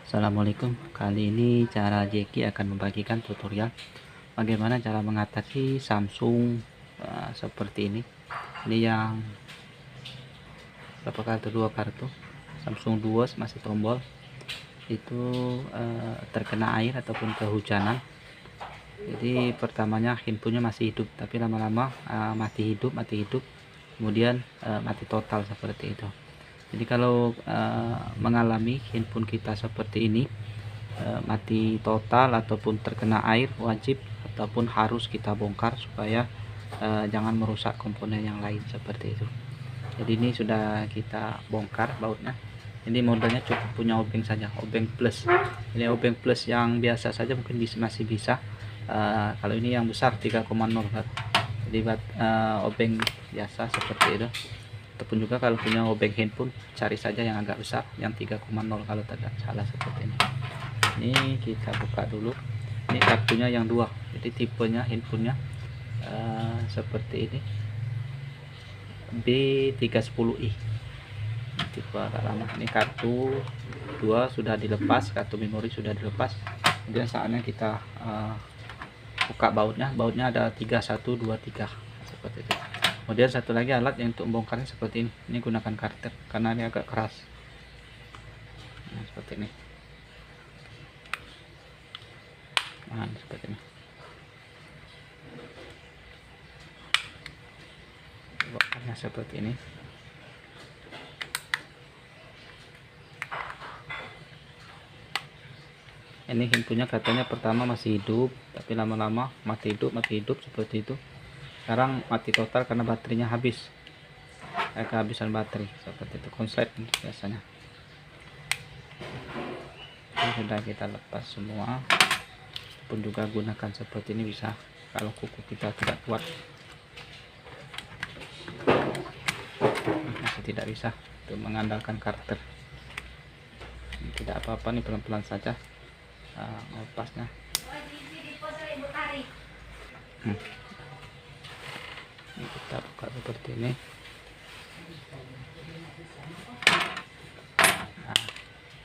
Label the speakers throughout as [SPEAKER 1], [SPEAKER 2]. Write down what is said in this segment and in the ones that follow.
[SPEAKER 1] Assalamualaikum. Kali ini cara Jeki akan membagikan tutorial bagaimana cara mengatasi Samsung seperti ini. Ini yang berapa kartu, dua kartu Samsung Duos masih tombol itu terkena air ataupun kehujanan. Jadi pertamanya handphonenya masih hidup, tapi lama-lama mati hidup, kemudian mati total seperti itu. Jadi kalau mengalami handphone kita seperti ini, mati total ataupun terkena air, wajib ataupun harus kita bongkar supaya jangan merusak komponen yang lain seperti itu. Jadi ini sudah kita bongkar bautnya. Ini modelnya cukup punya obeng saja, obeng plus. Ini obeng plus yang biasa saja mungkin masih bisa. Kalau ini yang besar 3,0, jadi obeng biasa seperti itu. Ataupun juga kalau punya obeng handphone, cari saja yang agak besar, yang 3,0 kalau tidak salah seperti ini. Ini kita buka dulu. Ini kartunya yang dua, jadi tipenya handphonenya seperti ini, B310i, tipe agak lama. Ini kartu dua sudah dilepas, kartu memori sudah dilepas. Kemudian saatnya kita buka bautnya. Bautnya ada 3123 seperti itu. Kemudian satu lagi alat yang untuk membongkarnya seperti ini. Ini gunakan karter karena ini agak keras. Nah, seperti ini. Nah, seperti ini. Bongkarnya seperti ini. Ini handphonenya katanya pertama masih hidup, tapi lama-lama mati hidup seperti itu. Sekarang mati total karena baterainya habis, kehabisan baterai seperti itu. Konslet biasanya. Ini sudah kita lepas semua. Pun juga gunakan seperti ini bisa kalau kuku kita tidak kuat. Masih tidak bisa, itu mengandalkan karter. Ini tidak apa-apa nih, pelan-pelan saja melepasnya. Ini kita buka seperti ini. Nah,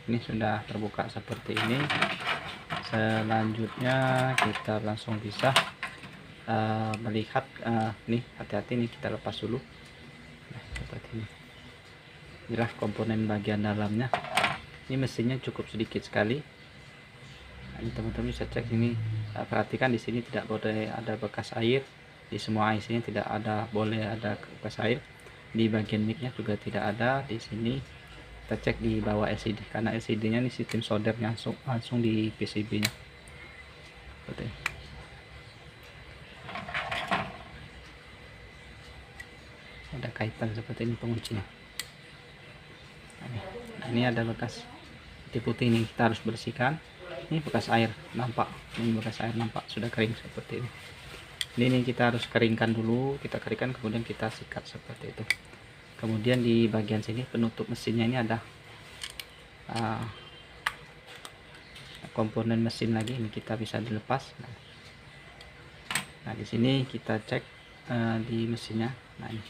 [SPEAKER 1] ini sudah terbuka seperti ini. Selanjutnya kita langsung bisa melihat nih, hati-hati nih, kita lepas dulu. Nah, seperti ini. Inilah komponen bagian dalamnya. Ini mesinnya cukup sedikit sekali. Nah, ini teman-teman bisa cek ini. Perhatikan di sini tidak boleh ada bekas air. Di semua IC-nya tidak ada, boleh ada bekas air. Di bagian mic-nya juga tidak ada. Di sini kita cek di bawah LCD, karena LCD-nya ini sistem soldernya langsung di PCB-nya. Seperti ini. Ada kaitan seperti ini penguncinya. Nah, ini ada bekas putih ini, kita harus bersihkan. Ini bekas air nampak, ini bekas air nampak sudah kering seperti ini. Ini kita harus keringkan dulu, kita keringkan kemudian kita sikat seperti itu. Kemudian di bagian sini penutup mesinnya ini ada komponen mesin lagi, ini kita bisa dilepas. Nah, di sini kita cek di mesinnya. Nah, ini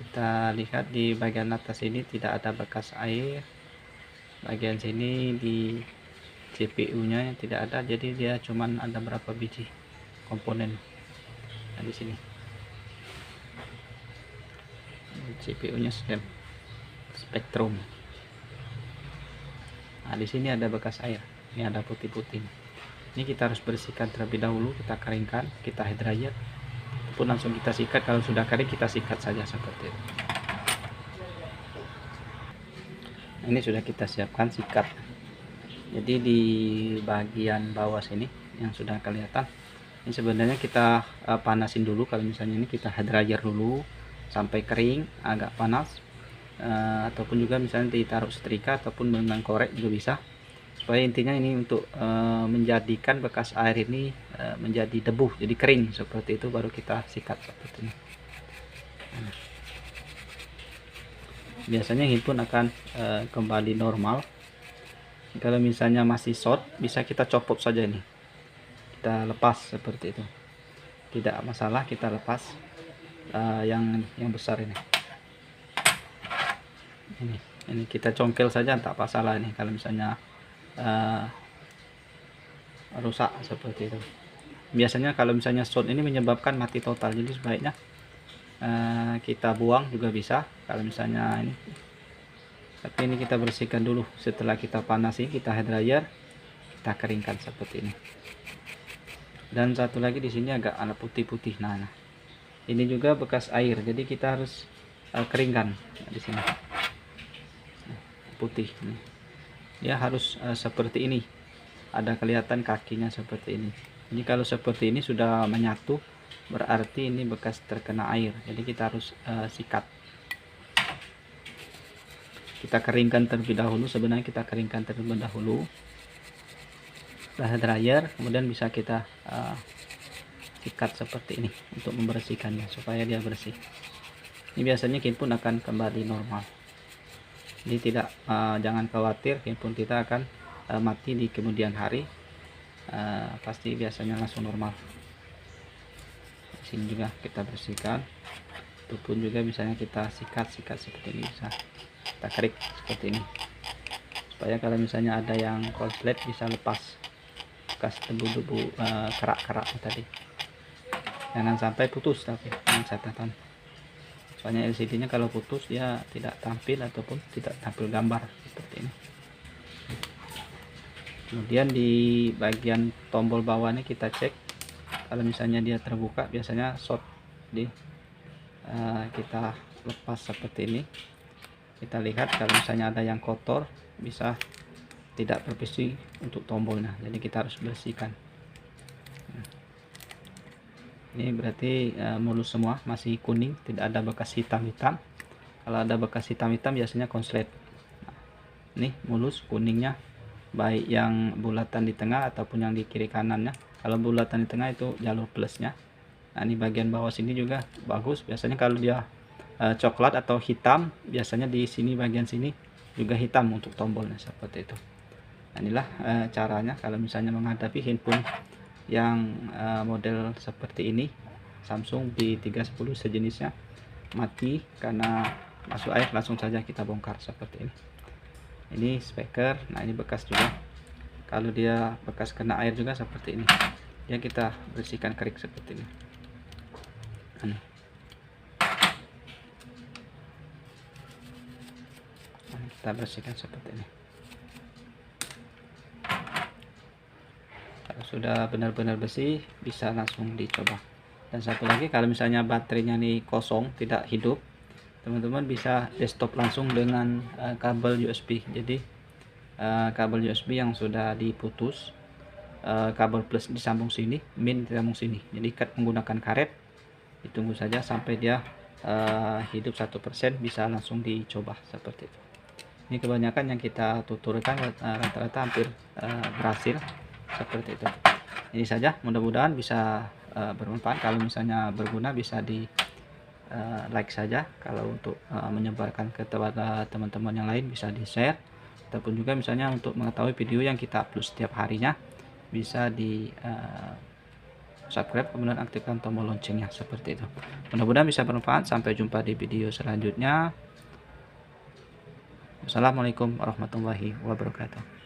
[SPEAKER 1] kita lihat di bagian atas ini tidak ada bekas air. Bagian sini di CPU-nya tidak ada, jadi dia cuman ada berapa biji komponen. Nah, di sini CPU-nya Spektrum. Nah, di sini ada bekas air. Ini ada putih-putih. Ini kita harus bersihkan terlebih dahulu, kita keringkan, kita head dryer, pun langsung kita sikat. Kalau sudah kering kita sikat saja seperti itu. Nah, ini sudah kita siapkan sikat. Jadi di bagian bawah sini yang sudah kelihatan, ini sebenarnya kita panasin dulu. Kalau misalnya ini kita head dryer dulu sampai kering, agak panas, ataupun juga misalnya ditaruh setrika ataupun dengan korek juga bisa, supaya intinya ini untuk menjadikan bekas air ini menjadi debu, jadi kering seperti itu, baru kita sikat seperti ini. Nah, biasanya handphone akan kembali normal. Kalau misalnya masih short, bisa kita copot saja ini, kita lepas seperti itu, tidak masalah, kita lepas yang besar ini. Ini kita congkel saja, tak masalah ini. Kalau misalnya rusak seperti itu. Biasanya kalau misalnya short ini menyebabkan mati total, jadi sebaiknya kita buang juga bisa kalau misalnya ini. Tapi ini kita bersihkan dulu, setelah kita panasi, kita hair dryer, kita keringkan seperti ini. Dan satu lagi di sini agak ada putih-putih. Nah, ini juga bekas air, jadi kita harus keringkan di sini. Putih nih. Ya harus seperti ini. Ada kelihatan kakinya seperti ini. Jadi kalau seperti ini sudah menyatu, berarti ini bekas terkena air. Jadi kita harus sikat. Kita keringkan terlebih dahulu. Sebenarnya kita keringkan terlebih dahulu. Setelah dryer, kemudian bisa kita sikat seperti ini untuk membersihkannya supaya dia bersih. Ini biasanya handphone akan kembali normal. Jadi tidak jangan khawatir, handphone kita akan mati di kemudian hari. Pasti biasanya langsung normal. Di sini juga kita bersihkan. Itu pun juga misalnya kita sikat seperti ini, bisa kita kerik seperti ini supaya kalau misalnya ada yang konslet bisa lepas bekas debu-debu kerak-kerak tadi. Jangan sampai putus, tapi dengan catatan, soalnya LCD nya kalau putus dia tidak tampil ataupun tidak tampil gambar seperti ini. Kemudian di bagian tombol bawahnya kita cek, kalau misalnya dia terbuka biasanya short, jadi kita lepas seperti ini. Kita lihat kalau misalnya ada yang kotor, bisa tidak bersih untuk tombolnya, jadi kita harus bersihkan. Ini berarti mulus semua, masih kuning, tidak ada bekas hitam-hitam. Kalau ada bekas hitam-hitam biasanya konslet. Nah, ini mulus kuningnya, baik yang bulatan di tengah ataupun yang di kiri kanannya. Kalau bulatan di tengah itu jalur plusnya. Nah, ini bagian bawah sini juga bagus. Biasanya kalau dia coklat atau hitam, biasanya di sini bagian sini juga hitam untuk tombolnya seperti itu. Nah, inilah caranya kalau misalnya menghadapi handphone yang model seperti ini, Samsung B310 sejenisnya mati karena masuk air, langsung saja kita bongkar seperti ini. Ini speaker, nah ini bekas juga. Kalau dia bekas kena air juga seperti ini, ya kita bersihkan kerik seperti ini. Kita bersihkan seperti ini. Kalau sudah benar-benar bersih, bisa langsung dicoba. Dan satu lagi, kalau misalnya baterainya nih kosong, tidak hidup, teman-teman bisa desktop langsung dengan kabel USB. Jadi kabel USB yang sudah diputus, kabel plus disambung sini, min disambung sini. Jadi menggunakan karet, ditunggu saja sampai dia hidup 1%, bisa langsung dicoba seperti itu. Ini kebanyakan yang kita tuturkan rata-rata hampir berhasil seperti itu. Ini saja, mudah-mudahan bisa bermanfaat. Kalau misalnya berguna bisa di like saja. Kalau untuk menyebarkan kepada teman-teman yang lain bisa di share, ataupun juga misalnya untuk mengetahui video yang kita upload setiap harinya bisa di subscribe, kemudian aktifkan tombol loncengnya seperti itu. Mudah-mudahan bisa bermanfaat. Sampai jumpa di video selanjutnya. Wassalamualaikum warahmatullahi wabarakatuh.